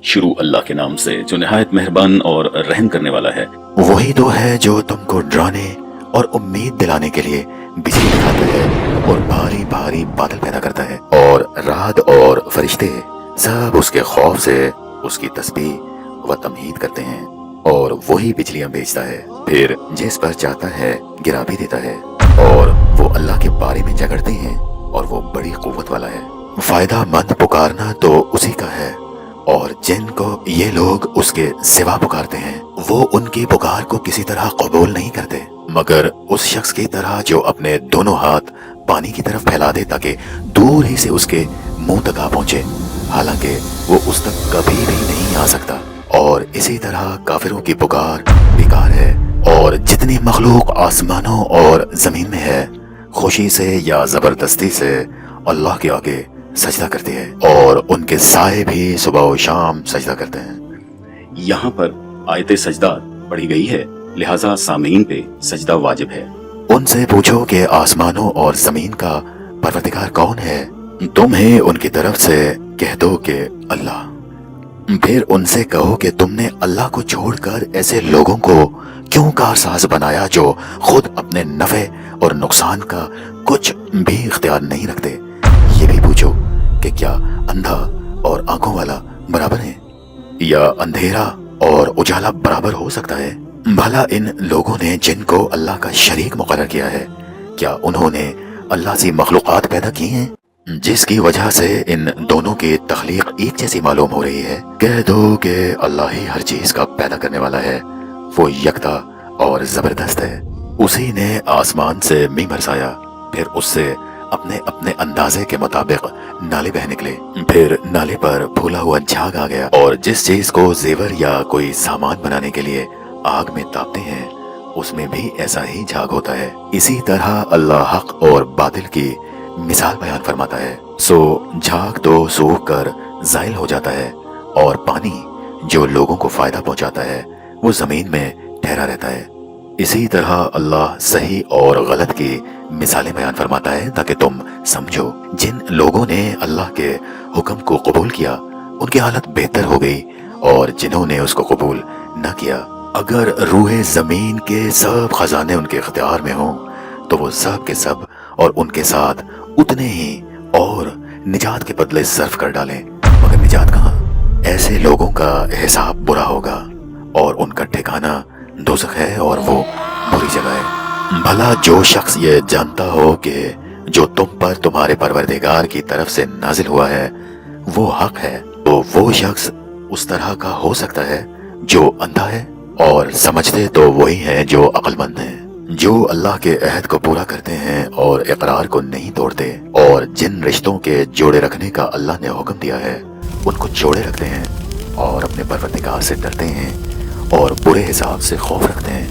شروع اللہ کے نام سے جو نہایت مہربان اور رحم کرنے والا ہے۔ وہی تو ہے جو تم کو ڈرانے اور امید دلانے کے لیے بجلی دکھاتا ہے اور بھاری بھاری بادل پیدا کرتا ہے، اور رات اور فرشتے سب اس کے خوف سے اس کی تسبیح و تمجید کرتے ہیں، اور وہی بجلیاں بھیجتا ہے، پھر جس پر چاہتا ہے گرا بھی دیتا ہے، اور وہ اللہ کے بارے میں جھگڑتے ہیں اور وہ بڑی قوت والا ہے۔ فائدہ مند پکارنا تو اسی کا ہے، اور جن کو یہ لوگ اس کے سوا پکارتے ہیں وہ ان کی پکار کو کسی طرح قبول نہیں کرتے مگر اس شخص کی طرح جو اپنے دونوں ہاتھ پانی کی طرف پھیلا دے تاکہ دور ہی سے اس کے منہ تک آ پہنچے، حالانکہ وہ اس تک کبھی بھی نہیں آ سکتا۔ اور اسی طرح کافروں کی پکار بیکار ہے، اور جتنی مخلوق آسمانوں اور زمین میں ہے خوشی سے یا زبردستی سے اللہ کے آگے سجدہ کرتی ہے، اور ان کے سائے بھی صبح و شام سجدہ کرتے ہیں۔ یہاں پر آیت سجدہ پڑھی گئی ہے، لہٰذا سامعین پہ سجدہ واجب ہے۔ ان سے پوچھو کہ آسمانوں اور زمین کا پروردگار کون ہے، تمہیں ان کی طرف سے کہہ دو کہ اللہ۔ پھر ان سے کہو کہ تم نے اللہ کو چھوڑ کر ایسے لوگوں کو کیوں کارساز بنایا جو خود اپنے نفع اور نقصان کا کچھ بھی اختیار نہیں رکھتے۔ یہ بھی پوچھو کہ کیا اندھا اور آنکھوں والا برابر ہیں، یا اندھیرا اور اجالا برابر ہو سکتا ہے؟ بھلا ان لوگوں نے جن کو اللہ کا شریک مقرر کیا ہے، کیا انہوں نے اللہ سے مخلوقات پیدا کی ہیں جس کی وجہ سے ان دونوں کی تخلیق ایک جیسی معلوم ہو رہی ہے؟ کہہ دو کہ اللہ ہی ہر چیز کا پیدا کرنے والا ہے، وہ یکتا اور زبردست ہے۔ اسی نے آسمان سے می برسایا، پھر اس سے اپنے اپنے اندازے کے مطابق نالے بہ نکلے، پھر نالے پر پھولا ہوا جھاگ آ گیا، اور جس چیز کو زیور یا کوئی سامان بنانے کے لیے آگ میں تاپتے ہیں اس میں بھی ایسا ہی جھاگ ہوتا ہے۔ اسی طرح اللہ حق اور باطل کی مثال بیان فرماتا ہے۔ سو جھاگ تو سوکھ کر زائل ہو جاتا ہے، اور پانی جو لوگوں کو فائدہ پہنچاتا ہے وہ زمین میں ٹھہرا رہتا ہے۔ اسی طرح اللہ صحیح اور غلط کی مثالیں بیان فرماتا ہے تاکہ تم سمجھو۔ جن لوگوں نے اللہ کے حکم کو قبول کیا ان کی حالت بہتر ہو گئی، اور جنہوں نے اس کو قبول نہ کیا، اگر روح زمین کے سب خزانے ان کے اختیار میں ہوں تو وہ سب کے سب اور ان کے ساتھ اتنے ہی اور نجات کے بدلے صرف کر ڈالیں، مگر نجات کہاں؟ ایسے لوگوں کا حساب برا ہوگا، اور ان کا ٹھکانہ دوزخ ہے، اور وہ بری جگہ ہے۔ بھلا جو شخص یہ جانتا ہو کہ جو تم پر تمہارے پروردگار کی طرف سے نازل ہوا ہے وہ حق ہے، تو وہ شخص اس طرح کا ہو سکتا ہے جو اندھا ہے؟ اور سمجھتے تو وہی ہیں جو عقل مند ہیں، جو اللہ کے عہد کو پورا کرتے ہیں اور اقرار کو نہیں توڑتے، اور جن رشتوں کے جوڑے رکھنے کا اللہ نے حکم دیا ہے ان کو جوڑے رکھتے ہیں، اور اپنے پروردگار سے ڈرتے ہیں اور برے حساب سے خوف رکھتے ہیں۔